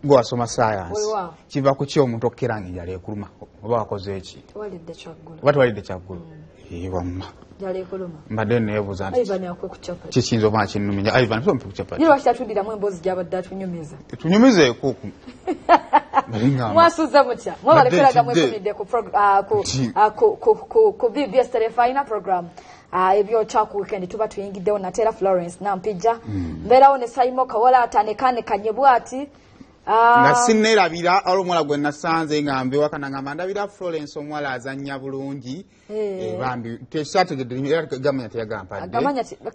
gwe wasoma science kiva ku ki omuntu okukiranga enjala ekuluma oba wakoze eki oba tewalidde kyaggulu wamma mbadde neebuuza nti kikiyinza okuba kinnumya Ivan so mpe ku capati tunyumizeeko mwasuuza mutya mwabalekeraga mwefunidde ku BBS Terefayina program ebyokya ku weekend tuba tuyingiddewo Natera Florence Nampijja mbeerawo ne Saimo Kawola atanekanye bw'ati nga sinneerabira olw'omuwala gwe nasanze nga mbeewaka nangamba ndabira Florence omuwala azannya bulungi bambi tekyategedde gamanya teyagampadde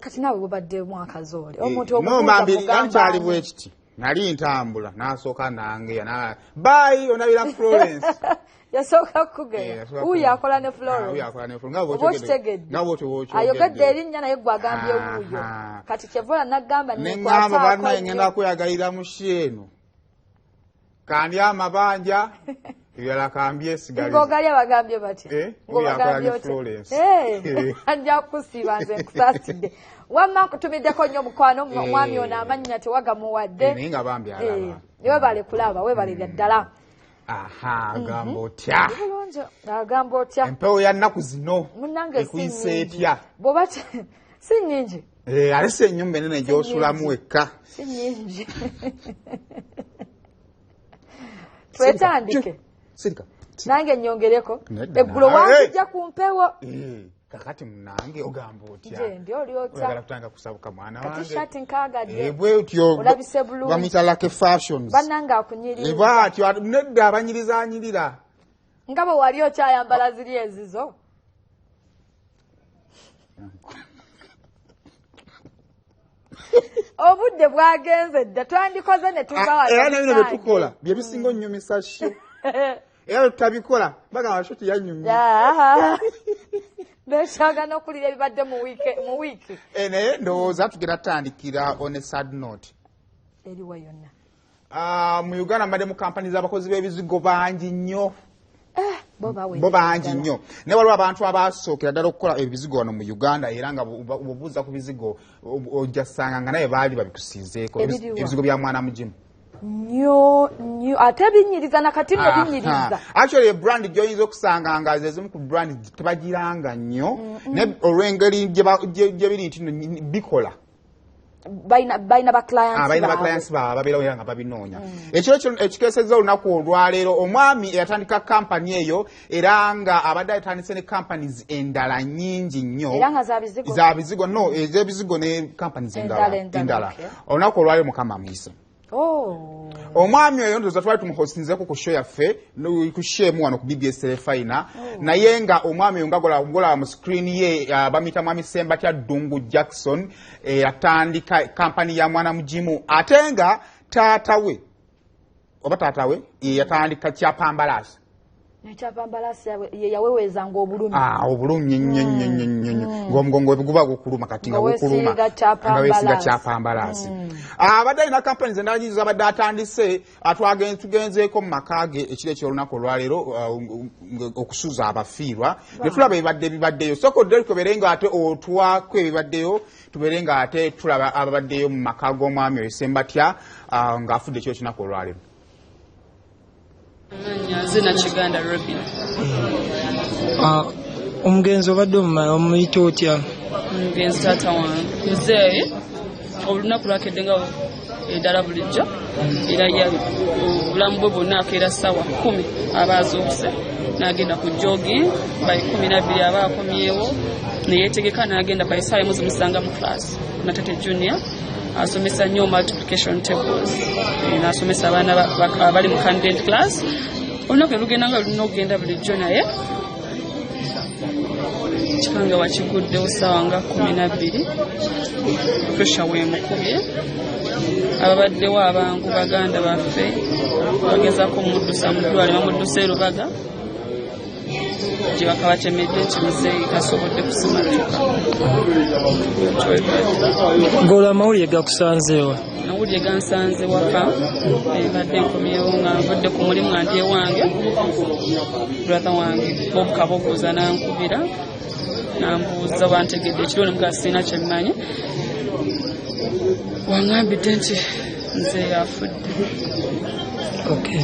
kati naawe bubadde mwakazi oli omuntuankyali bwe kiti nali ntambula n'asooka nangeya bayi onabira Florence yasooka kugenda wuuyo akola ne Florence oba okitegedde ayogedde erinnya naye gwe agambye wuuyo kati kyevola naggamba neŋŋamba bannaye ŋŋenda kweyagalira mu sheeno kandi amabanja ebirala kambyesigaliza ng'ogali abagambye bati ng'oyakola Florence anja kusiba nze nkusaasidde wamma nkutumiddeko nnyo mukwano mwami ono amannya tewagamuwadde naye nga bambi alaba webale kulaba webalirya ddala agamba otya agamba otya empewo ya nnaku zino munnange ekuyisa etya bw'oba si nnyingi alese ennyumba enene gy'osulamu wekka si nnyingi twetandike nange nyongereko eggulo wankijja ku mpewo kakati munange ogamba otya ndi oli otya kutanga kusabuka mwana wange kati shati nkagadde bwetyo olabise bulungi bamita like fashions bannange akunyirira bwatyo nedda abanyirizanyirira nga bwe wali okyayambala ziri ezizo obudde bwagenze dda twandikoze ne tuva era nebino byetukola bye bisinga onnyumisa sho era tutabikola bagamba sho teyanyumya bekyagana okulira ebibadde mu wiiki naye ndowooza tugenda tutandikira on a sad note eriwa yonna mu Uganda mbadde mu kampani z'abakozi b'ebizigo bangi nnyo bo bangi nnyo naye waliwo abantu abasookera ddala okukola ebizigo wano mu Uganda era nga bwobuuza ku bizigo ojja ssanga nga naye baali babikusiizeeko ebizigo bya mwana mugimu nnyo ate binyiriza nakati nno binyiriza actually brand gy'oyinza okusanga nga zezimu ku brand tebagiranga nnyo naye olw'engeri gye biri nti nno bikola baina ba clients babeerawo era nga babinoonya ekiro ekikeesezza olunaku olwaleero omwami eyatandika kampani eyo era nga abadde atandise ne companies endala nnyingi nnyo za bizigo no ez'ebizigo ne companies endala olunaku olwaleero mukama amuyise omwami oyo ndoza twali tumuhostinzeko ku show yaffe ku shemu wano ku BBS Terefayina naye nga omwami oyo ngagolaba mu screen ye bamuyita mwami Sembatya Ddungu Jackson yatandika kampani ya mwana mugimu ate nga taatawe yatandika Kyapambalasi Kyapambalasi yawewezanga obulumi obulumi nnyo ng'omugongo guba gukuluma kati nga gukuluma nga weesiga Kyapambalasi abadde alina kampani zendala nyingi zabadde atandise tugenzeeko mu maka ge ekiro ekyolunaku olwaleero okusuuza abafiirwa ne tulaba ebibaddeyo sooka odde tubeere nga ate otwako ebibaddeyo tubeere nga ate tulaba ababaddeyo mu maka g'omwami oyo Sembatya ng'afudde ekiro ky'olunaku olwaleero Zina Kiganda Robin. Omugenzi obadde omuyita otya? Omugenzi taata wange muzeeyi olunaku lwakedde nga eddala bulijjo era obulamu bwe bwonna akeera ssaawa 10 aba azuukuse n'agenda ku jogi by 12 aba akomyewo neyeetegeka n'agenda by ssaawa emu zimusanga mu class Matete Junior asomesa nnyo multiplication tables n'asomesa abaana abali mu candidate class olunaku lugenda nga lulina okugenda bulijjo naye kikanga wakiguddewo ssaawa nga 12 pressure weemukubye ababaddewo abangu baganda baffe bagezaako omuddusa mu ddwaliro bamuddusa e Lubaga gye bakabatemedde nti muzeeyi kasobodde kusimatuka ng'olwo amawulire gakusanzeewa amawulire gansanze waka badde nkomyewo nga nvudde ku mulimu nga ndi ewange brother wange Bob Kabogoza nankubira nambuuza bantegedde ekiro nemugaa sirina kyemmanyi wangambidde nti nze yafudde Okay.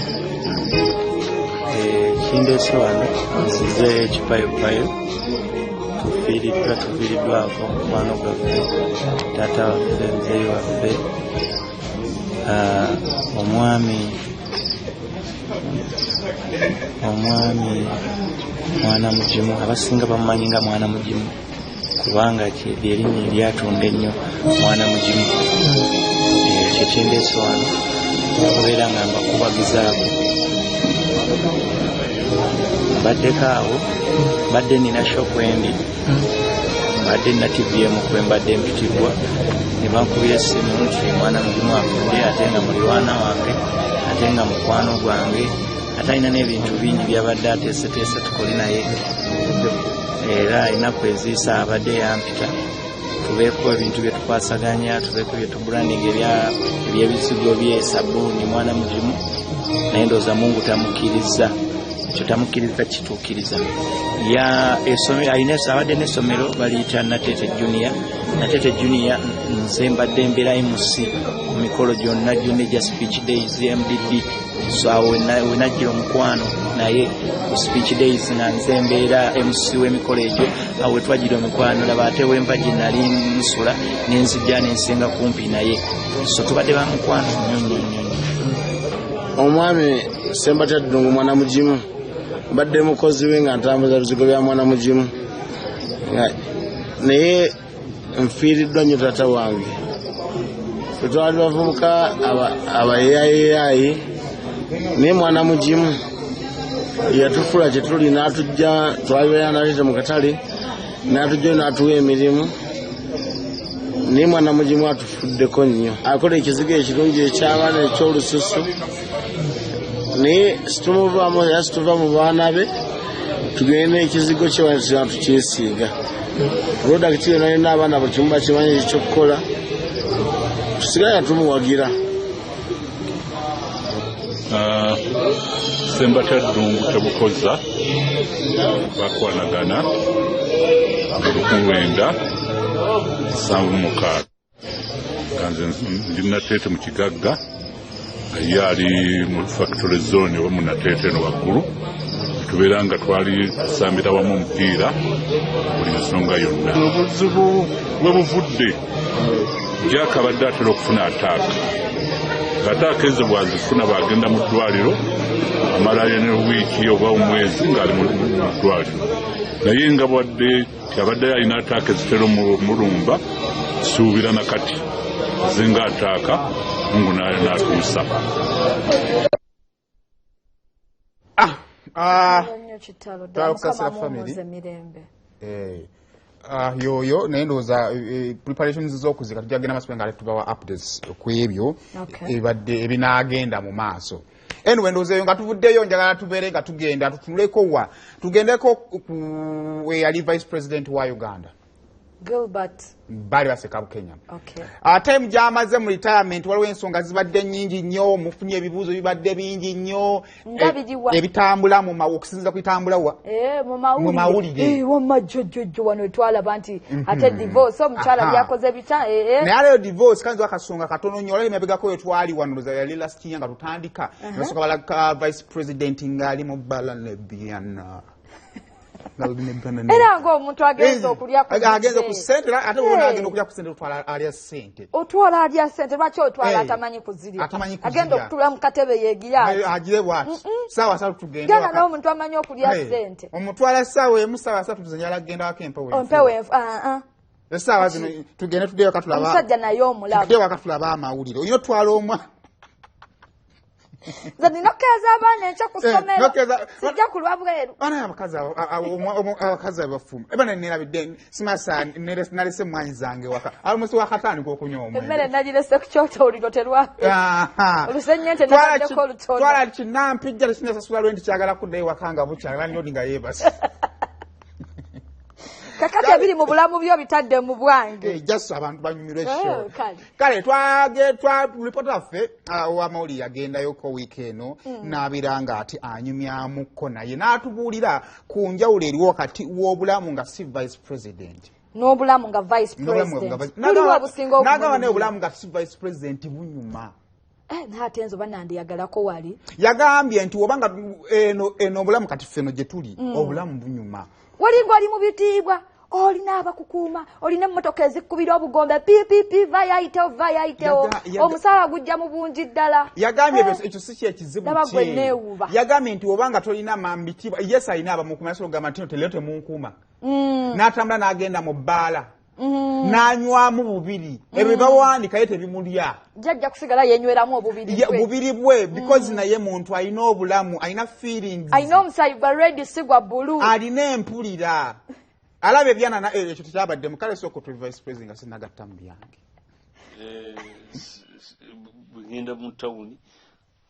Kindeese wano nzize ekipayopayo tufiiriddwako mukwano gwaffe taata waffe muzeeyi waffe omwami mwana mugimu abasinga bamumanyi nga mwana mugimu kubanga lyerinnya eryatunda ennyo mwana mugimu ekyo kindeese wano okubeera nga mbakubagizaako mbaddeko awo mbadde nina shopu endi mbadde nina TVM kwembadde mpitibwa ne bankubira essimu nti mwana mugimu afudde ate nga muliraana wange ate nga mukwano gwange ate alina n'ebintu bingi byabadde ateeseteese tukole naye era ennaku eziisa abadde yampita tubeeko ebintu bye tukwasaganya tubeeko bye tubranding ebyebisigo byesabbuuni mwana mugimu naye ndowooza Mungu tamukkiriza ekyo tamukkiriza kituukiriza abadde n'essomero baliyita Nateete Junior nze mbadde mbeera MC ku mikolo gyonna gya speech days MDD so awo wenajjira omukwano naye ku speech days nga nze mbeera MC w'emikolo egyo awo wetwagira omukwano laba ate wempa gye nali nsula nenzijja nensinga kumpi naye so tubadde bamukwano nnyo. Omwami Ssembatya Ddungu mwana mugimu mbadde mukozi we nga ntambuza bizigo bya mwana mugimu naye nfiiriddwa nnyo taata wange twali bavubuka abayeyayeyayi naye mwana mugimu yatufula kye tuli n'atujja twabeera naleete mu katale n'atujja n'atuwa emirimu naye mwana mugimu atufuddeko nnyo akola ekizigo ekirungi eky'abaana eky'olususu naye situmuvaamu era situva mu baana be tugende ekizigo kye tukyesiiga prodakiti yona yona abaana bukimu bakimanyi ekyokukola tusigala tumuwagira. Ssembatya Ddungu Tebukoza bakwanagana 1976 kanze ndi Nateete mu kigagga yali mu factory zone wa Nateete no waggulu tubeera nga twali tusambira wamu omupiira buli nsonga yonna obuzibu bwe buvudde gyakabadde atera okufuna ataaka ataaka ezo bwazifuna bagenda mu ddwaliro amalayo ne wiiki oba omwezi ng'ali mu ddwaliro naye nga bwadde abadde alina ataaka ezitera omulumba suubira nakati zinga ataaka Mungu n'atuusa. Yoyo naye ndowooza preparations z'okuzika tujagenda masipenge nga tubawa updates ku ebyo ebadde ebinaagenda mu maaso. Anyway ndowooza eyo nga tuvuddeyo njagala tubeere nga tugenda tutunuleko tugendeko ku eyali vice president wa Uganda Gilbert bali baseka Kenya. Okay. Time gyamaze mu retirement waliwo ensonga zibadde nnyingi nnyo mufunye ebibuuzo bibadde bingi nnyo ebitambula mu okusinziza ku bitambula wa mu mawulire wamajjojjo wano twalaba nti ate divorce omukyala byakoze bita naye leero divorce kanzi akasonga katono nnyo olabye emabegako we twali wano yali last year nga tutandika nasooka balaga vice president ng'ali mu bbala nebbiana era ng'omuntu agenza okulya ku ssente ate wona agenda okulya ku ssente otwala alya ssente otwala alya ssente lwaki otwala atamanyi kuzirya agenda okutula mu katebe yeegira agire bwati ssaawa 3 tugenda gana n'omuntu amanyi okulya ssente omutwala ssaawa emu ssaawa 3 tuzanyala agenda wako empeweefu essaawa zino tugende tuddeyo katulaba omusajja naye omulaba tuddeyo wakatulaba amawulire olina otwala omwa Zaninokkeza abaana enkya ku ssomero sijja kulwa bweru abakazi abafuma ebana nerabidde simasa nalese mwanyi zange waka alumusi wakatandika okunywa omwenge emmere nagirese ku kyoto oliro terwaffe olusennyente nabaddeko olutono twala kinampijja tekinnasasula lwendi kyagala kuddayo wakanga bukyala nnyodi nga yeebase kakati ebiri mu bulamu byo bitadde mu bwange just abantu banyumirwa esho kale twage reporter ffe wamawulire yagendayo ko weekend n'abiranga ati anyumyamuko naye n'atubuulira ku njawulo eriwo wakati w'obulamu nga si vice president n'obulamu nga vice president n'agaba n'obulamu nga si vice president bunyuma Natenzo banandi yagalako wali. Yagambye nti obanga eno obulamu kati feno gye tuli obulamu bunyuma. Walingo ali mu bitibwa. Olina abakukuuma olina emmotoka ezikubira obugombe pipipi vayayite omusala gujja mu bungi ddala. Yagambye ekyo si kyekizibu kye. Yagambye nti obanga tolina mambitibwa yes alina abamukuuma gamba nti telero temunkuuma. N'atambula n'agenda mu bbaala. N'anywamu bubiri ebyo bawaandika ye tebimulya. Jjajja kusigala yenyweramu obubiri bwe because naye muntu alina obulamu alina feelings. Alina omusayi gwa red sigwa blue. Alina empulira. Alabe byana na ekyo tukyabadde mukale soko tu vice president nga sinagatta mu byange. Ngenda mu town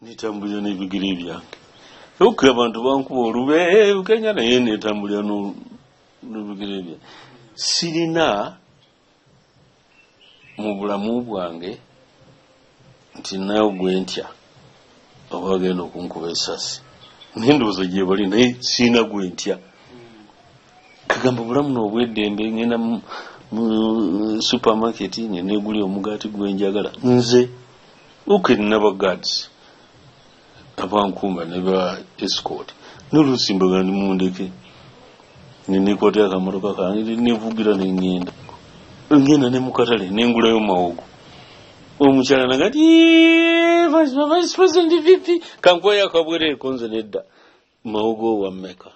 nitambulira n'ebigere byange. Okwe abantu bankuba olube Kenya naye netambulira n'ebigere byange. Sirina mu bulamu bwange nti nayo gwentya abagenda okunkuba esasi. N'endowooza gye bali naye sirina gwentya. Kagamba bulamu n'obweddembe ngenda mu supermarket neguli omugaati gwenjagala nze nina guards abankuuma ne ba escort n'oluusi mbaga nimundeke nenekotya akamotoka kange nevugira nengenda ne mu katale nengulayo mawogo omukyala nagati vice president VP kankwaya akabwereko nze nedda mawogo wa Meka.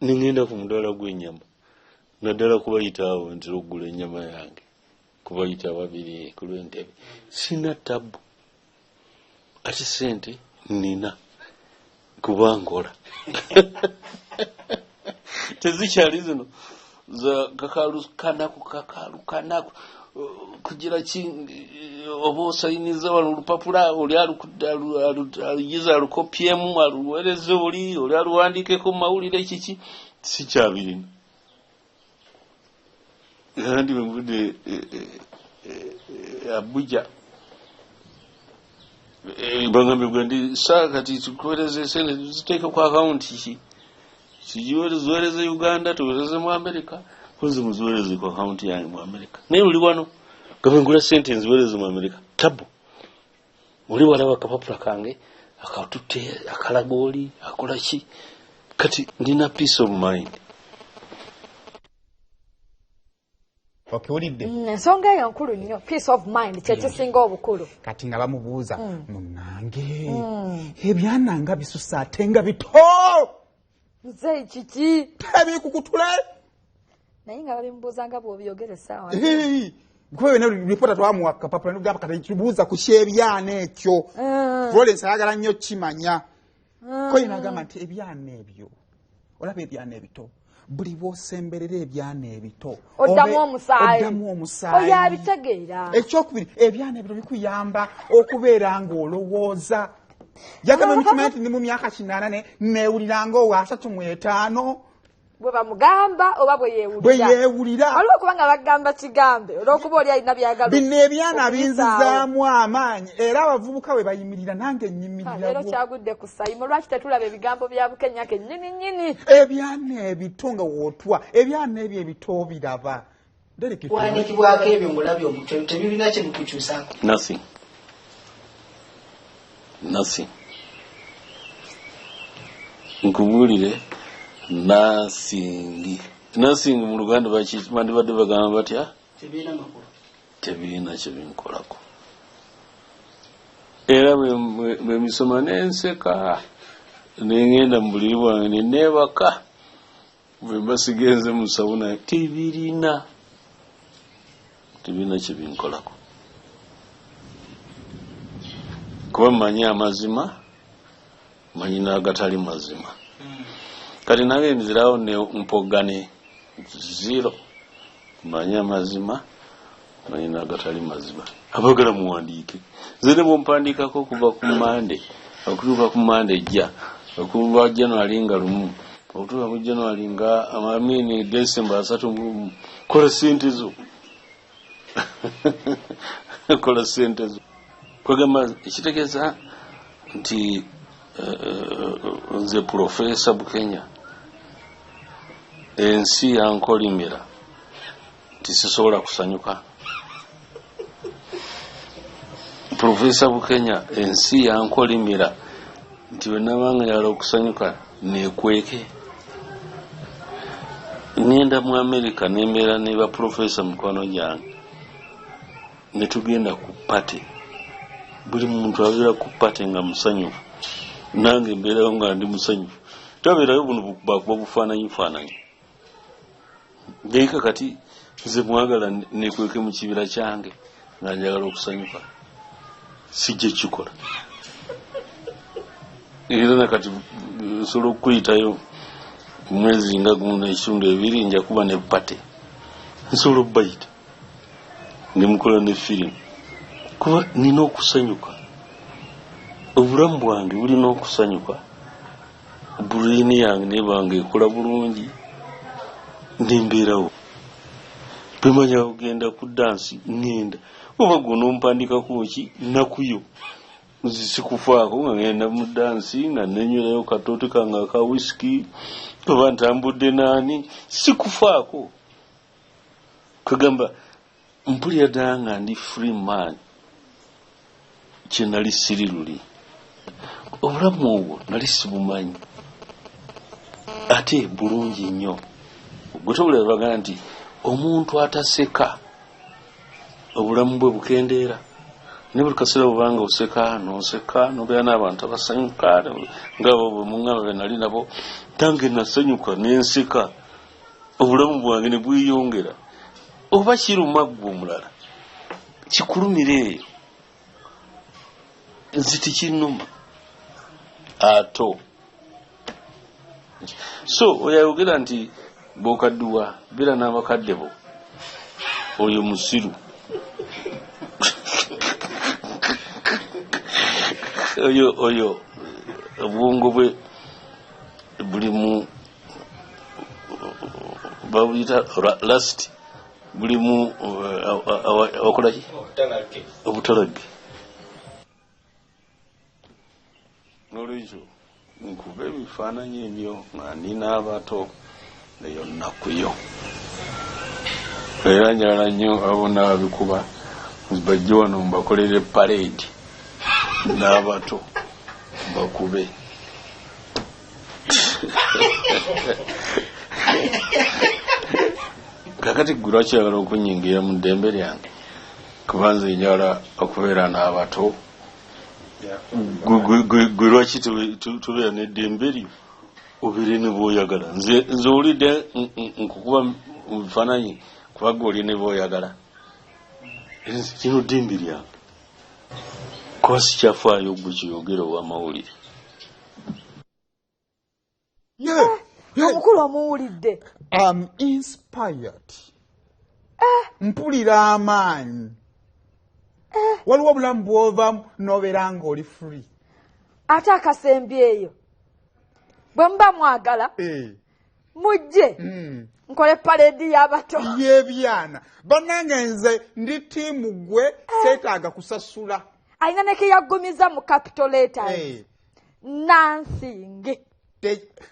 Ningenda ku mudaala gw'ennyama naddala kubayita awo nti okugula ennyama yange kubayita babiri ku lw'entebe sina tabu ate sente nina kubangola tezikyali zino za kakalu kugira oba osayiniza wano olupapula oli aluyiza alukopyemu aluwereze oli aluwandikeko mawulire kiki sikyabirina kandi bwemvudde Abuja bangambye gwe ndi kati tukuwereze sente ziteeke ku akawunti ki ziwereze Uganda tuwereze mu Amerika kunze muziwereze ku akawunti yange mu Amerika naye oli wano gabe ngula sente nziwereze mu Amerika tabu oli walaba akapapula kange akatutte akalagooli akola ki kati ndina peace of mind. Okiwulidde ensonga eyo nkulu nnyo peace of mind kyekisinga obukulu. Kati nga bamubuuza munnange ebyananga bisusa ate nga bito nze kiki tebikukutule naye nga babimubuuza nga bw'obyogera essaawa gwe ne reporter twamuwa akapapula n'ogamba kati kibuuza ku kyebyana ekyo Florence ayagala nnyo kimanya ko yina agamba nti ebyana ebyo olaba ebyana ebito buli bw'osemberera ebyana ebito oddamu omusaayi oyo abitegeera. Ekyokubiri ebyana ebito bikuyamba okubeera ng'olowooza. Yagamba mikimanyi nti ndi mu myaka 80 neewulira ng'owa 35 bwe bamugamba oba bwe yeewulira waliwo kubanga bagamba kigambe olw'okuba oli alina byagala bino ebyana binzizaamu amaanyi era abavubuka bwe bayimirira nange nnyimirira leero kyagudde ku sayimo lwaki tetulaba ebigambo bya Bukenya kennyini ebyana ebito nga wootwa ebyana ebyo ebito biraba wandikibwako ebyo ngolabye omutwe tebirina kye bikukyusaako nothing nkubuulire nothing mu Luganda bandibadde bagamba batya tebirina kye binkolako era bwe misoma n'enseka nengenda mu buliri bwange neebaka bwe mbasigenze mu sawuna tebirina kye binkolako kuba mmanyi amazima manyi n'agatali mazima kati nange nzirawo ne mpogane zero mmanyi amazima manyi n'agatali mazima abagala muwandiike zere mumpandiikako okuva ku Mande okutuuka ku Mande ejja okuva January nga 1 okutuuka ku January nga amamini December 3 kola sente zo kola sente zo kwagamba ekitegeeza nti nze Professor Bukenya ensi yankolimira nti sisobola kusanyuka Profesa Bukenya ensi yankolimira nti wenabanga yala okusanyuka nekweke ngenda mu America nembeera ne ba profesa mukwano gyange ne tugenda ku party buli muntu abeera ku party nga musanyufu nange mbeerayo nga ndi musanyufu tabeerayo buno bakuba bufaananyi ngeika kati nze mwagala nekweke mu kibira kyange nga njagala okusanyuka sijje kikola era nakati solo okuyitayo mwezi nga guno ekitundu ebiri nja kuba ne pate nsolo bayita nemukola ne firimu kuba nina okusanyuka obulamu bwange bulina okusanyuka bulini yange nebange ekola bulungi nembeerawo bwemanya kugenda ku dansi ngenda oba guno mpandika kuki nakuyo zisikufaako nga ngenda mu dansi nga nenywerayo katooto kange aka whisky oba ntambudde naani sikufaako kagamba mpulira ddala nga ndi free man kye nali siri luli obulamu obwo nali sibumanyi ate bulungi nnyo gwe tobulira bagamba nti omuntu ataseka obulamu bwe bukendeera ne buli kaseera bubanga oseka noseka nobeera n'abantu abasanyuka ngabo bwe muŋŋamba be nali nabo tange nasanyuka nenseka obulamu bwange ne bweyongera oba kiruma gwe omulala kikulumira eyo nzi tikinnuma ato so oyayogera nti bw'okadduwa beera n'abakadde bo oyo musiru oyo obwongo bwe buli mu babuyita last buli mu okolaki obutalagge n'olwekyo nkuba ebifaananyi ebyo nga nina abato eyo nnakuyo era njagala nnyo abona babikuba bajje wano mbakolere parade n'abato bakube kakati gwe lwaki yagala okunyingira mu ddembe lyange kuba nze njagala okubeera n'abato gwe lwaki tubeera n'eddembe lyo obeere ne b'oyagala nze olidde nkukuba mu bifaananyi kuba gwe oli ne b'oyagala kino ddembe lyange kuba sikyafaayo gwe kiyogera ow'amawulire omukulu omuwulidde am inspired mpulira amaanyi waliwo obulamu bw'ovamu n'obeera ng'oli free ate akasembi eyo bwe muba mwagala mujje nkole paredi y'abato y'ebyana bannange nze ndi tiimu gwe seetaaga kusasula alina ne keyaggumiza mu capital letters nansinge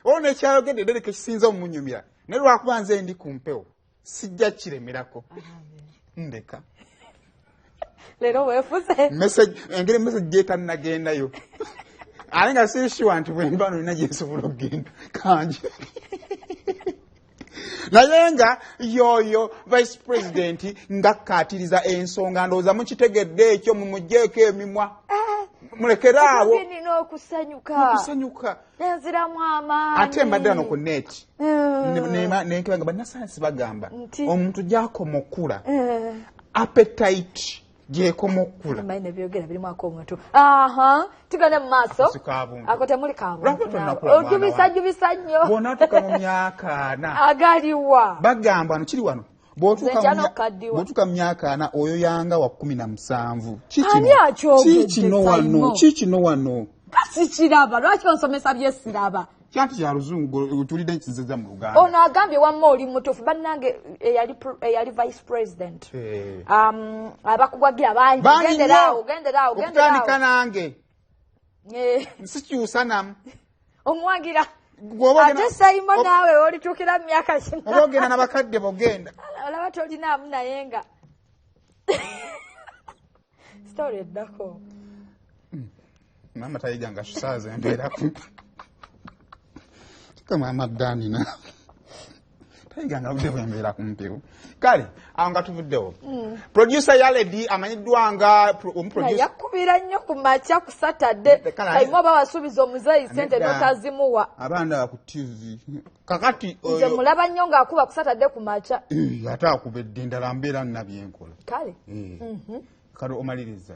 olwo nekyayogedde ddere kekisinza omunyumira naye lwakuba nze ndi ku mpewo sijja kiremerako ndeka leero weefuze engeri message gyetannagendayo ate nga sirishiwa nti bwemba nolina gyensobola okgenda kanje naye nga yoyo vice president ngakkaatiriza ensonga ndowooza mukitegedde ekyo mumugjeeko emimwa mulekeraawo nina okusanyuka nenziramu amaanyi ate mbadde wano ku net nenkebanga bannasayansi bagamba omuntu gy'akoma okula appetite gyekoma okula mbaine byogera birimu akomuntu tugende mu maaso ako temuli kabuojubisa nnyo bw'onaatuka mu myaka 4 agaliwa bagamba wano kiri wano bw'otuuka mu myaka 4 oyo yanga wa 17 kikino wano kasikiraba lwaki onsomesa byesiraba kyanti kya luzungu tulidde nkizeza mu Luganda ono agambye wamma oli mutuufu bannange eyali vice president abakugwagira bangi genderaawo okutandika nange nsikyusa namu omuwagira ate sayimo naawe olituukira mu myaka kino oba ogenda n'abakadde bogenda olaba tolinaamu naye nga story eddako mama tayiganga shusaze mbeera kama madani na tayiganga bude bwembeera kumpiru kale awo nga tuvuddewo producer Yaledi amanyiddwa nga producer yakubira nnyo ku macha ku Saturday kayimo babasubiza omuzeyi sente notazimuwa abanda ku TV kakati nze mulaba nnyo nga akuba ku Saturday ku macha yata akubedde ndala mbeera nabyenkola kale kale omaliriza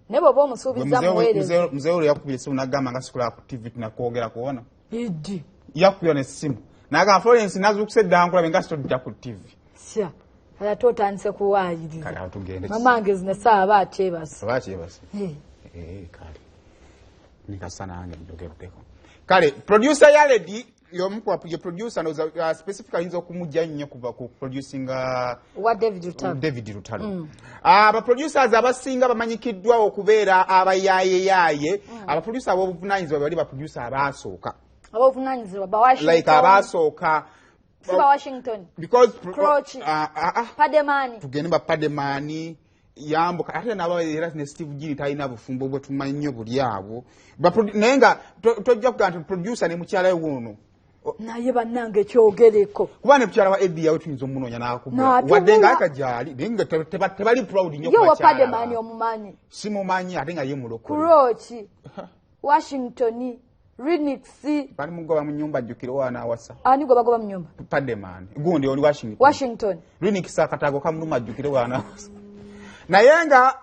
nebo bo musubiza muweereza mzee ule yakubye simu nagamba nga sikula ku TV tunakwogera kuona idi yakubye ne simu naga Florence nazukusedda ankula benga sitodda ku TV sya ala totandise kuwaayiriza kale atugende mamange zine saaba akyebase kale nikasana ange ndogeddeko kale producer Yaledi yomuko apuje producer no specifically nzo kumujja nnyo kuva ku producing wa David Rutalo aba producers abasinga bamanyikiddwa okubeera abayaye aba producers abobuvunanyizibwa bali ba producer abasooka abovunanyizibwa ba Washington like abasooka Siba Washington because Pademani tugende ba Pademani yambo ate naba era ne Steve Gini talina bufumbo bwe tumannyo buli abo nenga tojja kugamba producer ne mukyala wuno naye bannange kyogereko kuba ne mukyala wa Eddie yawe tuyinza omunonya n'akubula wadde nga akajali nenga tebali proud nnyo kwa kyala yo Pademani omumanyi simumanyi ate nga ye mulokole Kurochi Washington Renix bali mugoba mu nyumba jukiro wana awasa ani goba mu nyumba Pademani gundi oli Washington Renix akatago kamuluma jukiro wana awasa naye nga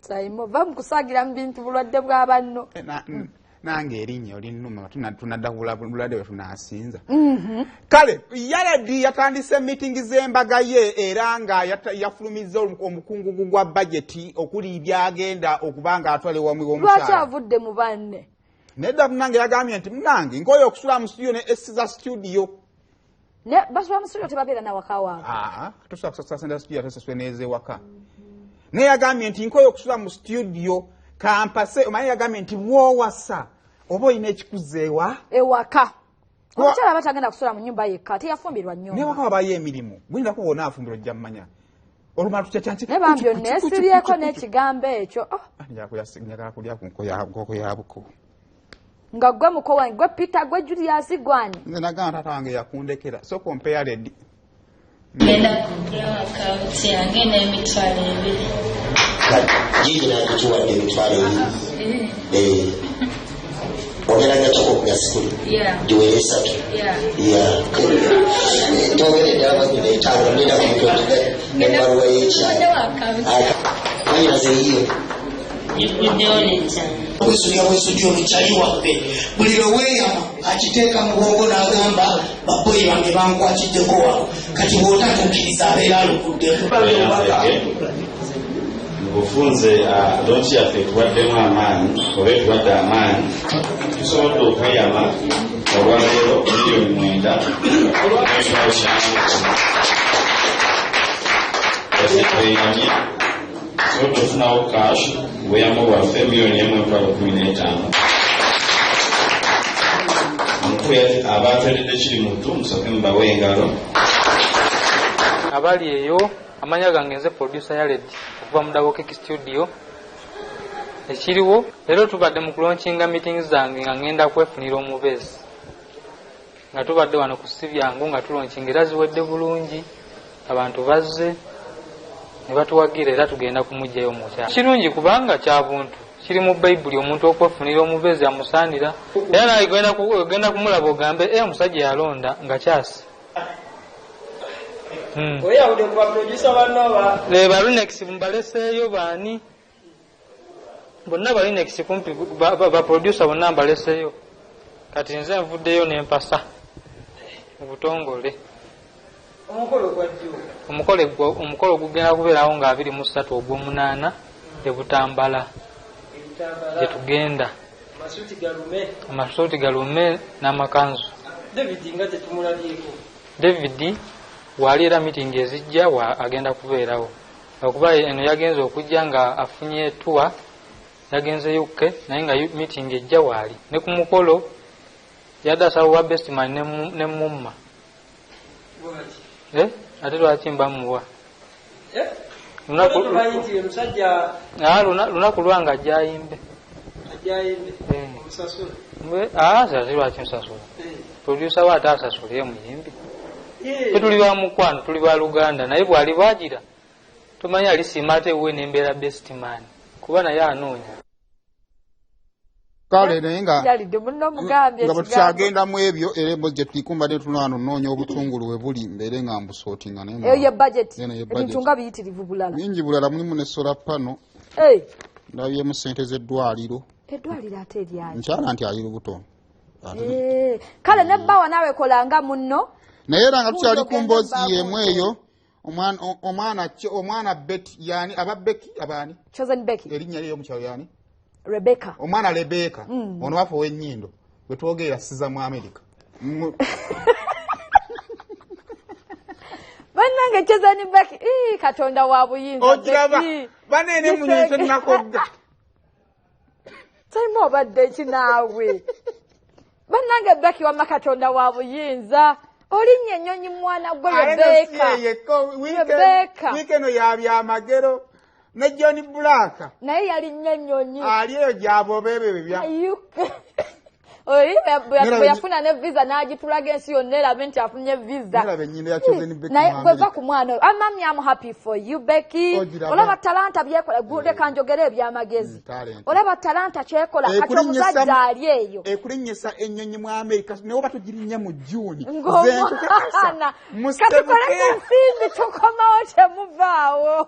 saimo bamukusagira mu bintu bulwadde bw'abanno nange erinnya olinuma tunadda bulwadde bwe tunasinza kale Yaledi yatandise meeting z'embaga ye era nga yafulumizza omukungugu gwa budget okuli byagenda okubanga atwale wamu w'omukyala lwaki avudde mu banne nedda munange yagambye nti munange nkoyo okusula mu studio ne Esiza studio ne basula mu studio tebabeera na waka waabwe tosobola kusasula sente studio atesasule n'ezewaka naye yagambye nti nkoyo okusula mu studio kampase omanyi yagambye nti bwowasa oba olina ekikuzeewa ewaka omukyala batagenda kusula mu nyumba yekka teyafumbirwa nyumba newaka wabayo emirimu gwinako bwona afumbirwa ojja mmanya olumala tukyakyanti ne bambyo neesibyeko n'ekigambo ekyo njagala kulya ku nkoko yabuko nga gwe muko wange gwe Peter gwe Julius gwani nze nagamba taata wange yakundekera so compare Yaledi genda kugula akaunti yange n'emitwalo ebiri jiji nakituwadde emitwalo ebiri ogeranya kyokokugya sikulu giwere 3 togeredde abanyina etaano nina kunebaluwa yekyayina zeyiyo bwesulya omukyali waffe buli lweweeyama akiteeka mugongo n'agamba baboyi bange bankwatiddeko wano kati bw'otatuukiriza abeera alukuddeku ofunze lonki yaffe etuwaddemu amaanyi oba etuwadde amaanyi tusobodde okweyama olwaleero miliyoni 9 tweyamye tusobodde ofunawo cash obweyamo bwaffe miliyoni 1.15 omukuya abateredde kiri mutu musooke mubawe engalo abali eyo amanya gange nze producer Yaledi okuva mu Double Cake studio ekiriwo leero tubadde mu kulaunchinga meetings zange nga ngenda kwefunira omubeezi nga tubadde wano ku Sibyangu nga tulaunchinga era ziwedde bulungi abantu bazze ne batuwagira era tugenda kumugjayo omukyala kirungi kubanga kya buntu kiri mu Bayibuli omuntu okwefunira omubeezi amusaanira era naye genda kumulaba ogambe omusajja yalonda nga kyasi oyawude kuba producer bannaba leba Linex mbaleseeyo baani bonna ba Linex kumpi ba producer bonna mbaleseeyo kati nze nvuddeyo n'empasa mu butongole omukolo gugenda kubeerawo nga 23 ogw'omunaana ebutambala gye tugenda amasuuti galume n'amakanzu David wali era meeting ezijja agenda kubeerawo okuba eno yagenze okujja nga afunye tour yagenze UK naye nga meeting ejja wali ne ku mukolo yadasawo wa best man ne mumma ate lwaki mbamuwa lunaku lwanga ajayimbe sasi lwaki nsasula producer wa ate asasula ye muyimbi tuli ba mukwano tuli ba Luganda naye bwali bwagira tumanyi alisiima ate we nembeera best man kuba naye anoonya kale naye nga bwetukyagenda mu ebyo era embozi gye tuikumbadde tunaano nnoonya obutungulu we buli mbeere nga mbusootinga eyo ye budget ebintu nga biyitirivu bulala bingi bulala mulimu ne sola pano ndabyemu ssente z'eddwaliro ate eryali nkyala nti ali lubuto kale ne bbawa naawe kolanga munno naye era nga tukyali ku mboozi yemu eyo omwana Betty yani aba Becky abaani Chosen Becky erinnya lyo mukyalo yani Rebecca omwana Rebecca ono wafa w'ennyindo bwe twogera siza mu America bannange Chosen Becky katonda wa buyinza ogiraba banene munyinze nakodda taimo obadde kinaawe bannange Becky wamma katonda wa buyinza olinnye ennyonyi mwana gwe Rebecca wiikeno yabyamagero ne John Black naye yalinnya ennyonyi ali eyo gyabobebe bya oli bwe yafuna ne visa n'agitulaga ensi yonna erabe nti afunye visa naye gweva ku mwana oyo amami am happy for you Becky olaba talanta byekola leka njogera ebyamagezi olaba talanta kyekola kati omusajja ali eyo ekulinnyisa ennyonyi mu America naye oba tugirinnya mu June ng'omwana katukoleko ensimbi tukomawo temuvaawo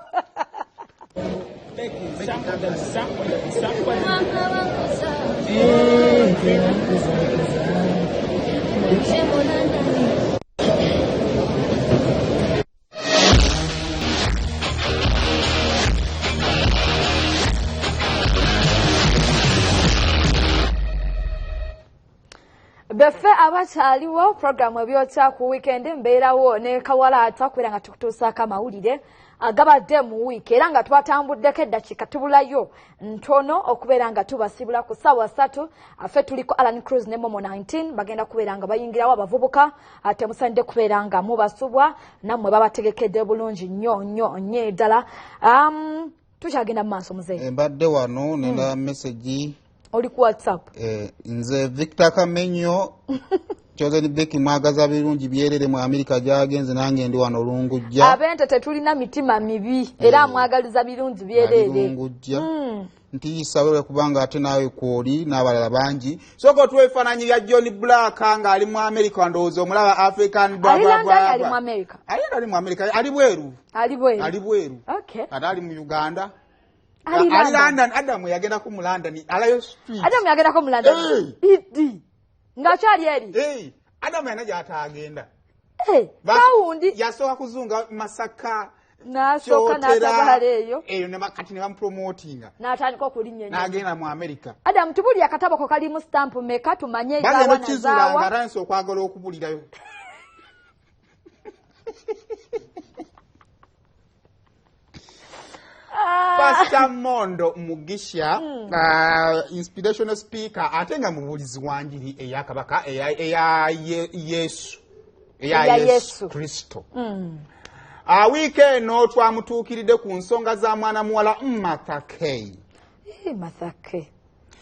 beffe abakyaliwo programu ebyotya ku weekend mbeerawo ne kawalaata kubera nga tukutuusaako amawulire agabadde mu wiiki era nga twatambuddeko eddakiika tubulayo ntono okubeera nga tubasibula ku ssaawa 3 affe tuliko Alan Cruz ne Momo 19 bagenda kubeera nga bayingirawo abavubuka ate musanidde kubeera nga mubasubwa nammwe babategekedde bulungi nnyo eddala tukyagenda mu maaso muzeeyi mbadde wano nenda message oli ku WhatsApp nze Victor Kamenyo Chosen Becky mwagaza birungi byerere mu America gyagenze nange ndi wano Lungujja abente tetulina mitima mibi era mwagaliza birungi byerere Lungujja ntiisa wewe kubanga ate nawe kwoli n'abalala bangi soko twefananyi ya John Black nga ali mu America ndowooza omulaba African ali mu America ali mu America ali bweru okay ate ali mu Uganda ali London Adamu yagenda ku mu London alayo street Adamu yagenda ku mu London ngakyali eri Adamu yana gy'atagenda bawundi yasooka kuzunga Masaka n'asooka n'atagala eyo ne kati ne bamupromotinga n'atandika okulinnya n'agenda mu America Adamu tubuli akatabo ko kalimu stamp meka tumanye ezawa nazaawa nga ransi okwagala okubulirayo Pastor Mondo Mugisha inspirational speaker atenga mubulizi wanjiri eyakabaka eya Yesu Kristo weekend no twamutuukiride ku nsonga za mwana muwala Mathake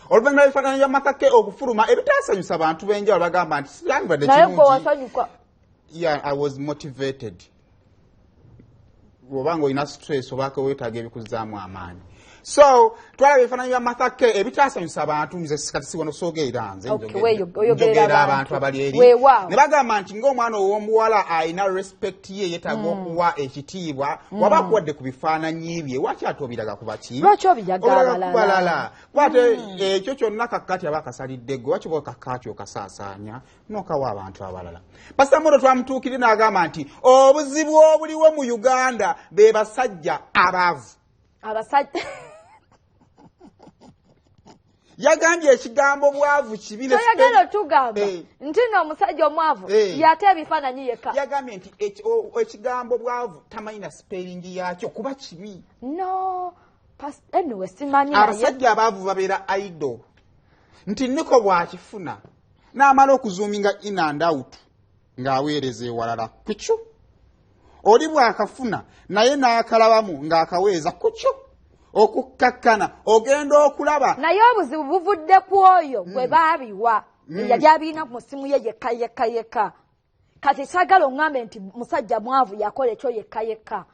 oluvanyuma lw'ebifaananyi bya Mathake okufuluma ebitaasanyusa abantu b'enjawulo bagamba nti siyandibadde kirungi I was motivated obanga olina stress obaako weetaaga ebikuzaamu amaanyi so twalaba ebifaananyi bya Mathake ebitaasanyusa abantu nze kati siwono soogerera nze njogera abantu abali eri ne bagamba nti ng'omwana ow'omuwala alina respect ye yeetaaga okuwa ekitiibwa waba akuwadde ku bifaananyi bye waki ate obiraga ku baki balala kwate ekyo kyonna kakati aba akasalidde gwe waki oba kakati okasaasaanya n'okawa abantu abalala Pastor Mondo twamutuukire n'agamba nti obuzibu obuliwo mu Uganda be basajja abaavu abasajja yagambye ekigambo bwavu kibi ne yagala tugamba nti n'omusajja omwavu yate ebifaananyi yekka yagambye nti ekigambo bwavu tamanyi na spelling yakyo kuba kibi anyway simanyi abasajja abaavu babeera idol nti niko bwakifuna n'amala okuzoominga in and out ng'aweereza ewalala kwicu oli bwakafuna naye n'akalabamu ng'akaweeza kucyo okukakkana ogenda okulaba naye obuzibu buvudde ku oyo gwe baabiwa yali abiina mu simu ye yekka kati sagala oŋŋambe nti musajja mwavu yakola ekyo yekka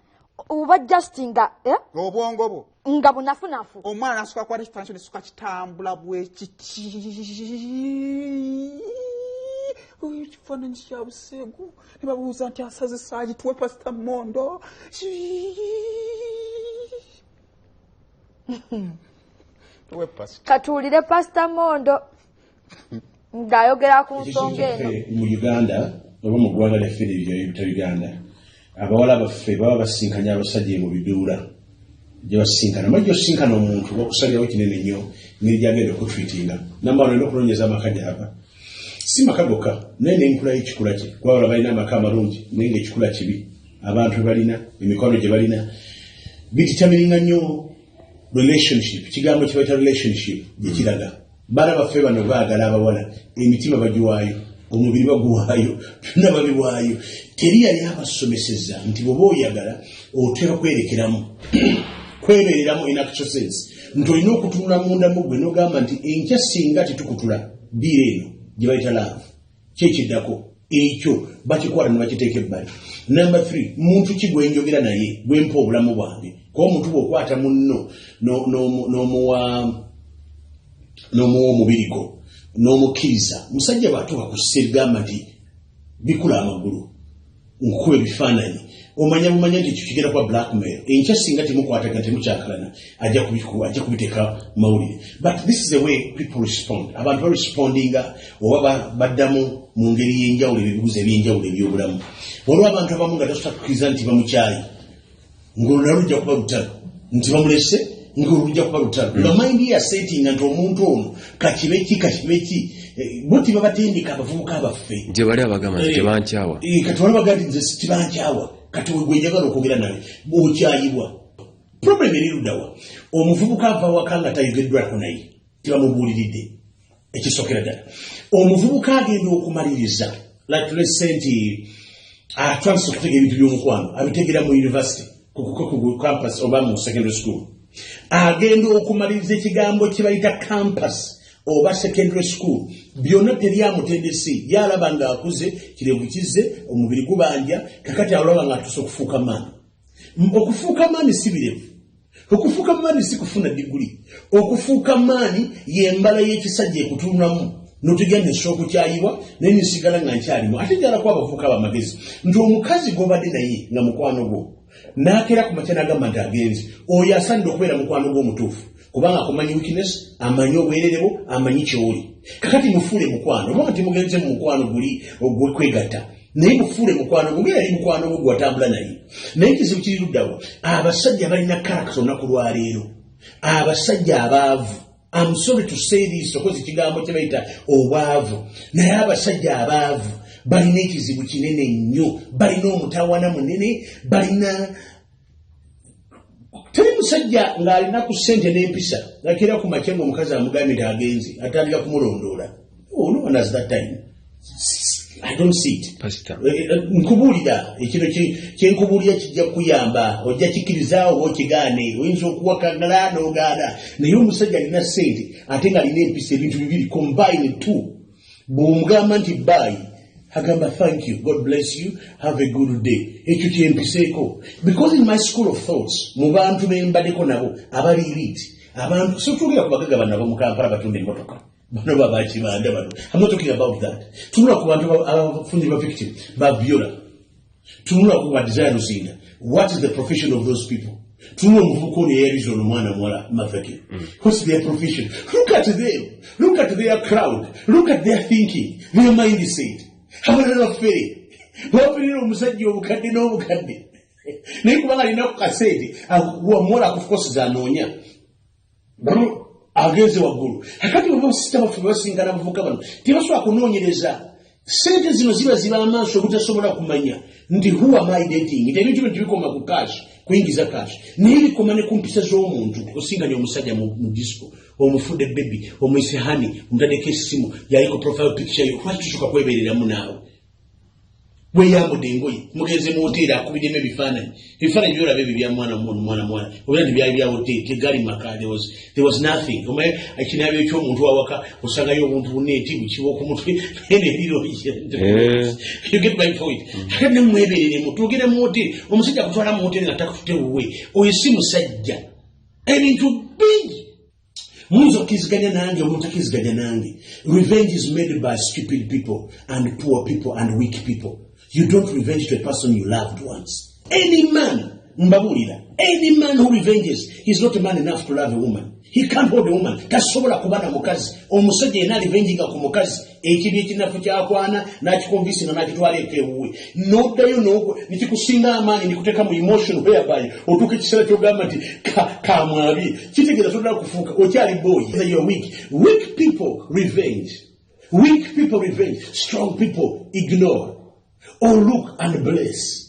oba just nga obwongo bwo nga bunafunafu omwana nasooka kwata ekifaananyi nesooka kitambula bwekiki ekifaananyi kya buseegu ne babuuza nti asazisa agituwe Pastor Mondo katuulire Pastor Mondo ng'ayogera ku nsonga eno mu Uganda oba mu ggwanga lyaffe erya Uganda abawala baffe baba basinkanya abasajja mu biduula gye basinkana majjo osinkana omuntu bakusalirawo kinene nnyo ngeri gyagenda okutwitinga namba olina okunoonyeza amaka gyaba si maka gokka naye n'enkula y'ekikula kye kubawala balina amaka amalungi naye ng'ekikula kibi abantu balina emikono gye balina bititamiringa nnyo relationship kigambo kye bayita relationship gye kiraga baana baffe bano baagala abawala emitima bagiwaayo omubiri baguwaayo byonna babiwaayo teri yali abasomeseza nti bw'oba oyagala otera kwerekeramu kwebereramu in actual sense nti olina okutunula munda mu gwe n'ogamba nti enkya singa titukutula ddiira eno gye bayita laavu kyekiddako ekyo bakikwata ne bakiteeka ebbali. Number 3, muntu ki gwenjogera naye gwempa obulamu bwange kuba omuntu bw'okwata munno n'omuwa omubiriko n'omukkiriza musajja bw'atuuka ku sserigamba nti bikula amagulu nkukuba ebifaananyi omanya bumanya nti ekyo kigenda kuba blackmail enkya singa temukwataga temukyakalana ajja kubiteeka mawulire. But this is the way people respond. Abantu barespondinga oba baddamu mu ngeri y'enjawulo ebibuuzo eby'enjawulo eby'obulamu. Waliwo abantu abamu nga tasobola nti bamukyayi ng'olulala lujja kuba lutalo nti bamulese ng'olujja kuba lutalo nga mayindi yasetinga nti omuntu ono kakibeki boti babatendeka abavubuka abaffe gye bali abagamba nti tebankyawa kati wali bagamba nti nze sitibankyawa kati gwenjagala okwogera nawe okyayibwa. Problem eri luddawa omuvubuka ava waka nga tayogeddwako naye tebamubuuliridde ekisookera ddala omuvubuka agenda okumaliriza like let's say nti atandise okutega ebintu by'omukwano abitegera mu university ku campus oba mu secondary school agenda okumaliriza ekigambo kye bayita campus oba secondary school byonna teryamutendesi yalaba ng'akuze kirevu kizze omubiri gubanja kakati alaba ng'atuuse okufuuka maani. Okufuuka maani si birevu, okufuuka maani si kufuna diguli, okufuuka maani y'embala y'ekisajja ekutuunamu n'otugenda esooka kukyayibwa naye nisigala nga nkyalimu ate njala kuba abavubuka b'amagezi nti omukazi gw'obadde naye nga mukwano gwo n'akeera ku makya n'agamba nti agenze oyo asaanidde okubeera mukwano gw'omutuufu kubanga akumanyi weakness amanyi obwererebo amanyi kyoli kakati mufuule mukwano oba nti mugenze mu mukwano guli ogwekwegatta naye mufuule mukwano gwe yali mukwano gwe gwatambula naye naye ekizibu kiri luddawo abasajja balina karakita olunaku lwaleero abasajja abaavu. I'm sorry to say this okozi kigambo kye bayita obwavu naye abasajja abaavu balina ekizibu kinene nnyo balina omutawana munene balina teri musajja ng'alina ku ssente n'empisa ngakeera ku makya ng'omukazi amugambye nti agenze atandika kumulondoola. Oh, no one has that time. I don't see it. Nkubuulira ekino kyenkubuulira kijja kuyamba ojja kikkiriza oba okigaane oyinza okuwakagala n'ogaana naye omusajja alina ssente ate ng'alina empisa ebintu bibiri combine two bw'omugamba nti bye agamba thank you God bless you have a good day ekyo kyempiseeko because in my school of thoughts mu bantu bembaddeko nabo abali elite abantu sotugera ku bagaga bano mu Kampala batunda emmotoka bano babakibanda bano. I'm not talking about that. Tunula ku bantu abafunyi ba victim ba viola tunula ku ba desire luzinda. What is the profession of those people? Tunula omuvubuka ono eyaliza omwana muwala maveke. What's their profession? Look at them, look at their crowd, look at their thinking, their mindset. Abalala baffe bafirira omusajja obukadde n'obukadde naye kubanga alina ku kasente muwala akufukosiza anoonya agenze waggulu kakati baba basita baffe basingana abavubuka bano tebasobola kunoonyereza sente zino ziba amaaso obutasobola kumanya nti who am I dating nti ebintu bino tebikoma ku cash kuyingiza cash naye bikoma ne ku mpisa z'omuntu osinganya omusajja mu disco omufudde baby omuyise hani omutaddeko essimu yaliko profile picture yo lwaki tusooka kwebereramu naawe bwe yambudde engoye mugenze mu hoteri akubidemu ebifaananyi byolabe ebyo bya mwana oba byali bya hoteri tegali maka there was nothing omaye ekinabyo ekyomuntu wawaka osangayo obuntu buneeti bukiwa ku mutwe neriro you get my point kati nemwebereremu tugende mu hoteri omusajja akutwala mu hoteri nga takutewuwe oyo si musajja ebintu bingi muyinza okukkiriziganya nange omuntu akkiziganya nange. Revenge is made by stupid people and poor people and weak people. You don't revenge to a person you loved once. Any man, mbabulira, any man who revenges is not a man enough to love a woman. He can't hold a woman. Tasobola kubana mukazi. Omusajja yena revenginga ku mukazi ekibi ekinafu kyakwana n'akikombisi n'akitwala ekewuwe. Noddayo n'ogwo nikikusinga amaanyi nikuteka mu emotion whereby otuuka ekiseera ky'ogamba nti kamwabi kitegeeza toddala kufuuka okyali boy. You are weak. Weak people revenge. Weak people revenge. Strong people ignore or look and bless.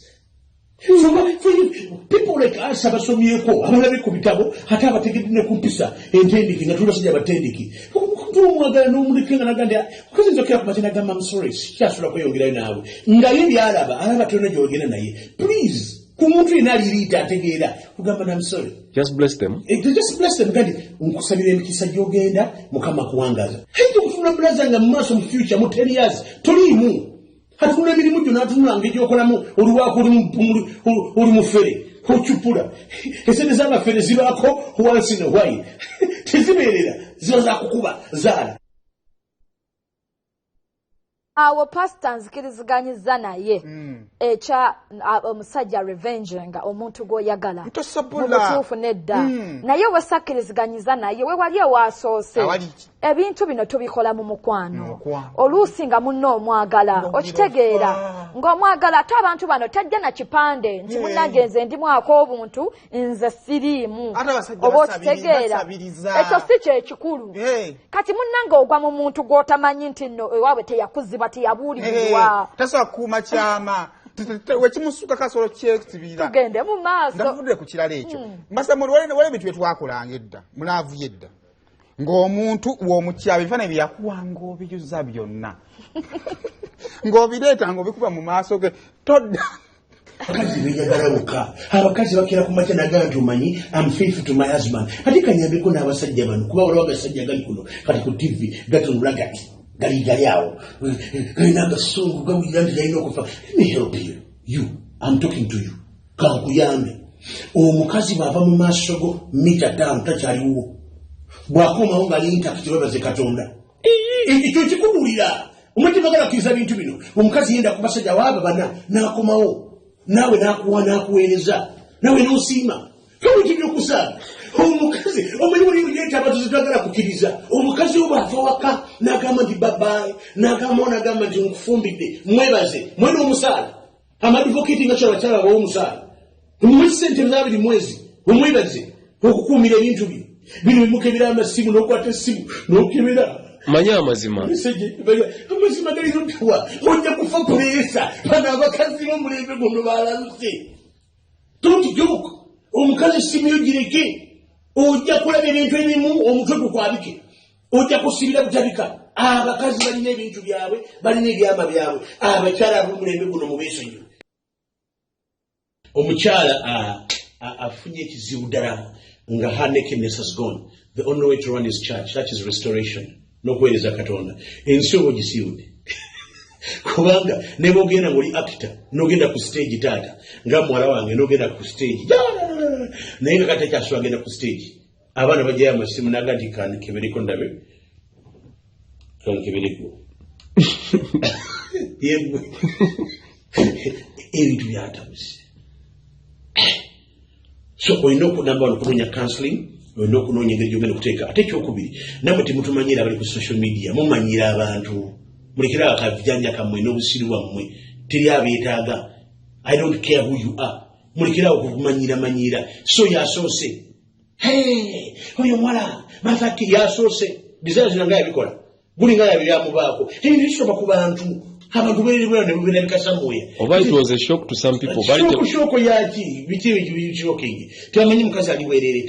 People like us abasomyeko abalabe ku bitabo ate abategedde ne kumpisa entendiki nga tulibasajja abatendiki omwagala n'omuleke nga naganda kukazi nzokera ku matenda gamba I'm sorry kyasula kweyongerayo naawe nga ye byalaba tolina gyogenda naye please ku muntu yena aliriita ategeera kugamba I'm sorry just bless them kandi nkusabira emikisa gyogenda mukama kuwangaza haitu kufuna blaza nga mu maaso mu future mu 10 years toliimu hatuna mirimu jona tunula ngejo okolamu oluwako oli mufere ochupula esene zanga fere zibako once in a while teziberera ziba zakukuba zala awo pastor nzikiriziganyiza naye echa omusajja revenge nga omuntu goyagala mubutuufu nedda naye wesakkiriziganyiza naye wewali ewasoose ebintu bino tubikola mu mukwano oluusi nga munno omwagala okitegeera ng'omwagala ate abantu bano tajja na kipande nti munnange nze ndimwako obuntu nze siriimu oba okitegeera ekyo si kyekikulu kati munnange ogwa mu muntu gw'otamanyi nti nno ewaabwe teyakuziba teyabuulirirwa tasobola kukuuma kyama wekimusuka kasolo kyekitibira tugende mu maaso ndavudde ku kirala ekyo mbasa waliwo ebintu bye twakolanga edda munaavuye edda ng'omuntu w'omukyaba ebifaananyi bye yakuwanga obiyuza byonna ng'obireeta ng'obikuba mu maaso ge todda abakazi bejagala bokka abakazi bakira ku makya nagaa nti omanyi I'm faithful to my husband ate kanyambeko n'abasajja bano kuba waliwo agasajja gali kuno kati ku TV gatunula gati gali awo galina agasungu gawulira nti galina okufa. Let me help you I'm talking to you kankuyambe omukazi bw'ava mu maaso go mita 5 takyaliwo bw'akomawo ng'ali intakiti webaze katonda ekyo kikubulira omuntu bagala kukkiriza bintu bino omukazi yenda ku basajja waaba bana n'akomawo naawe n'akuwa n'akuweereza naawe n'osiima kabintu by'okusaaga omukazi omanyi waliwo yeeta abatuzi twagala kukkiriza omukazi oba ava waka n'agamba nti babaye n'agamba nti nkufumbidde mwebaze mwena omusaala amadvocati nga kyabakyala b'omusaala mumwezi sente n'abiri mwezi omwebaze okukuumira ebintu bye bino bimukebera amasimu n'okwata essimu n'okebera manya amazima amazima galizotuwa ojja kufa puleesa bano abakazi b'omulembe gono balaluse don't joke omukazi essimu yo gireke ojja kulaba ebintu ebimu omutwe gukwabike ojja kusibira butabika abakazi balina ebintu byabwe balina ebyama byabwe abakyala ab'omulembe guno mubeesonyiwe omukyala afunye ekizibu ddala nga her nakedness has gone. The only way to run his church, that is restoration. N'okuweereza Katonda. Ensi oba ogisiibudde. Kubanga ne bw'ogenda ng'oli actor, n'ogenda ku stage taata, nga muwala wange n'ogenda ku stage. Naye nga kati takyasula agenda ku stage. Abaana bajjayo amasimu n'aga nti kankebereko ndabe. Kankebereko. Yegwe. Ebintu byatabuze. So olina okunamba okunoonya counseling olina okunoonya engeri gyogenda okuteeka ate ekyokubiri namwe temutumanyira abali ku social media mumanyira abantu mulekera akavijanja kammwe n'obusiru bwammwe teri abeetaaga I don't care who you are mulekera okumanyira so yasoose oyo mwala mazaki yasoose desire zinanga yabikola guli nga yabyamubaako ebintu bisoba ku bantu abantu beerebwera ne bubina bikasamuya oba it was a shock to some people shoko yaki biti shocking tebamanyi mukazi aliwerere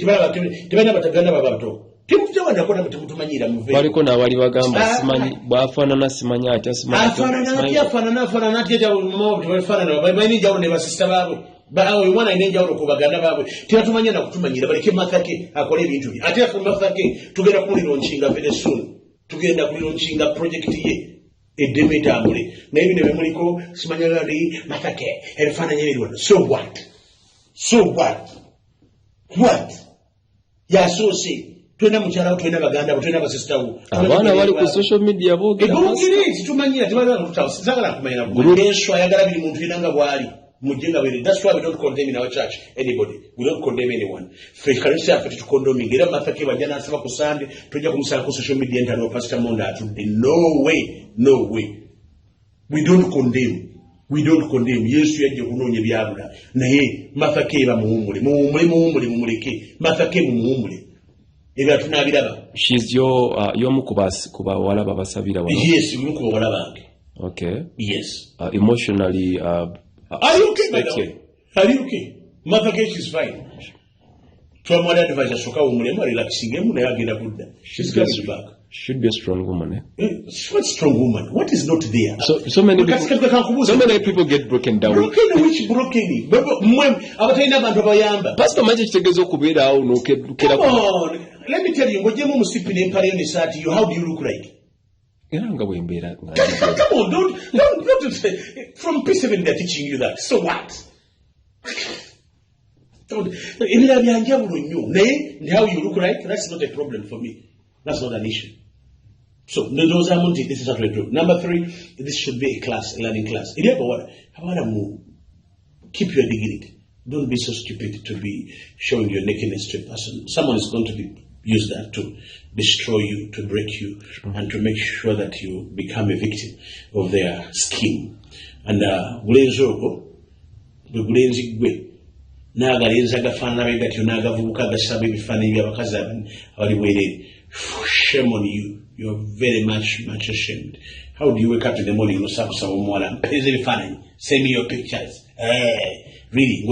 tebalina bataganda babato Temutawanda kona mutumanyira muve. Baliko n'abali bagamba simanyi bwafaanana simanya atya simanyi. Afaanana atya mu tufaanana bayini jawo ne basista baabwe. Bawo mwana inenjawulo ku baganda baabwe. Tebatumanya na kutumanyira baleke Mathake akole ebintu bye. Ate afu Mathake tugenda kuliro nchinga very soon. Tugenda kuliro nchinga project ye. Edeme tambule. Na hivi nebe muliko simanya lali Mathake ebifaananyi ebirwana. So what? What? Yasose. Twena mukyala twena baganda twena basista wo. Abaana bali ku social media boogera. Ebongere tumanyira tebagala kutawusa. Sagala kumanya na. Yesu ayagala bili muntu yenanga bwali. That's why we don't condemn in our church anybody. We don't condemn anyone. To condemn Get a Mathake Vajana Sava Kusande, Tojakum social media and no Pastor Monda today. No way. We don't condemn. Yes, you had your Huno Yabuda. Nay, Mathake Mumuli, Mathake Mumuli. She's your Mukubas Kuba Wala Babasavida. Yes, Mukuba. Okay. Yes. Emotionally Are you okay, madam? Are you okay? Mathake is fine. From what advisor Soka Umrema relaxing him, they are good. She's coming back. Should be a strong woman, eh? What strong woman? What is not there? So many people get broken down. Which broken? Pastor Magic Tegezo Kubeda, come on. Let me tell you, what you sleeping in Parianisati, how do you look like? Come on, don't from P7 they're teaching you that. So what? How you look like, that's not a problem for me. That's not an issue. So those are this is what we do. Number 3, this should be a learning class. Keep your dignity. Don't be so stupid to be showing your nakedness to a person. Someone is going to use that to destroy you, to break you, and to make sure that you become a victim of their scheme. And the Gulenzi Gwe, Nagalenza Gafana, that you Nagavuka, the Sabi Fani, shame on you. You're very much ashamed. How do you wake up in the morning and send me your pictures? Really?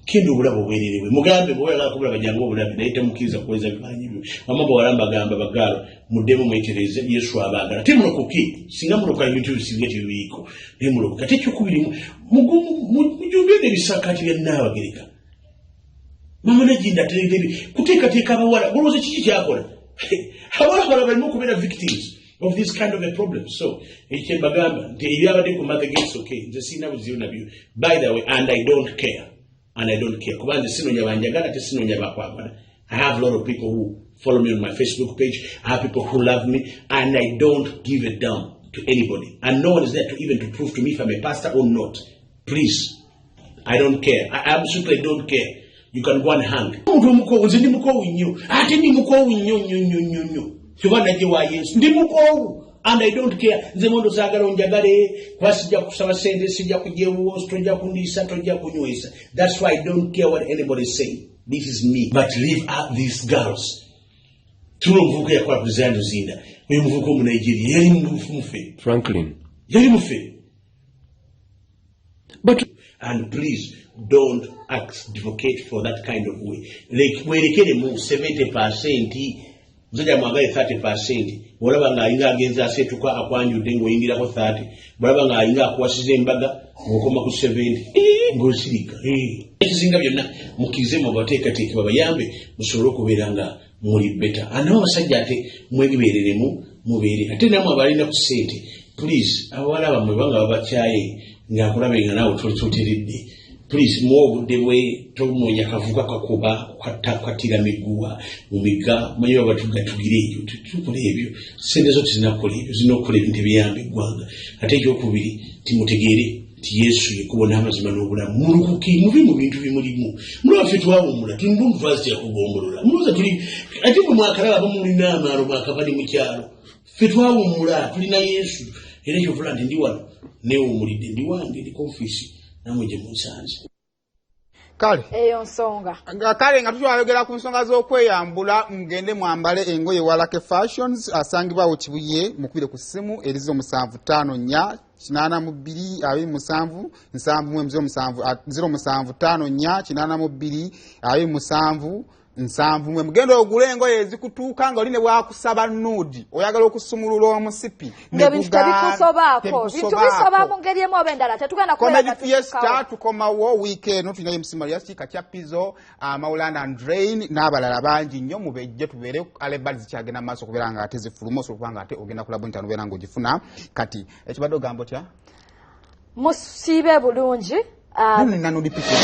Kindu bulabo bwerere mugambe bwela kubula bajango bulabi naite mukiza kuweza bimanyibu amabo walamba gamba bagalo mudemo mwetereze Yesu abagala timuno kuki singamuno kwa YouTube singeti biko nemulo kati cyukubiri mujubye bisakati bya nabagereka mama najinda televivi kuteka teka abawala boloze kiki kyakola abawala bali mukubera victims of this kind of a problem. So bagamba ndiyabade ku Mathake it's okay nze sina buziona byo by the way and I don't care. I have a lot of people who follow me on my Facebook page. I have people who love me, and I don't give it down to anybody. And no one is there to prove to me if I'm a pastor or not. Please, I don't care. I absolutely don't care. You can go and hang. And I don't care. Zemondo sagala onjagale kwasija kusaba sende sija kujewo stonja kundisa tonja kunywesa. That's why I don't care what anybody is saying. This is me. But leave out these girls. Tuno mvuko ya kwa kuzando zinda. Uyu mvuko mu Nigeria yali mfe. Franklin. Yali mfe. But and please don't advocate for that kind of way. Like welekele mu 70%. Mzaja mwangaye 30%. Wala nga inga agenza asetuka akwanjudde ngoyingira ko 30. Wala nga inga akwasize embaga ngokoma ku 70. Ngosirika. Ekizinga byonna mukize mu bateekateeka babayambe musobole okubeeranga muli beta. Anawo abasajja ate mwebibereremu mubeere. Ate namwe abalina ku ssente. Please abawala bamwe banga babakyaye ng'akulabe nga naawe tolituutiridde. Please, more the way to Moya Kavuka Kakuba, Katira Migua, Umiga, Mayoga to get to believe you. Send us to Napoli, there's no colleague in the Beyond Guanga. I take your Kubi, Timothy, Tiesu, Kubonamas Manobula, Muruki, moving to Vimulimu. Murafitwa, Timbum Vastia Kubomura. I think Makara Murina, Makavani Micharo. Fitwa Mura, Plina Yesu, in your friend in the one, Neo Murid in the one, the confisi. Kale eyo nsonga kale nga tukyayogera ku nsonga z'okweyambula ngende mwambale engoye Walake Fashions asangibwawo Kibuye mukubire ku ssimu erizo 754 82 27 0754 82 nsanvu mwe mugenda ogula engoye ezikutuuka nga oli ne bwakusaba nuudi oyagala okusumulula omusipi nebintu tebikusobaako bintu bisoba mu ngeri emu oba endala tetugenda Comedy Fiesta tukomawo weekend tulinayo musimali yasika kya Pizzo Mauland and Drain n'abalala bangi nnyo mubejje tubeere alebali zikyagenda maaso kubeera nga ate zifuluma okubanga ate ogenda kulabu ntano beera ng'ogifuna kati ekibadde ogamba otya musiibe bulungi nanulipiki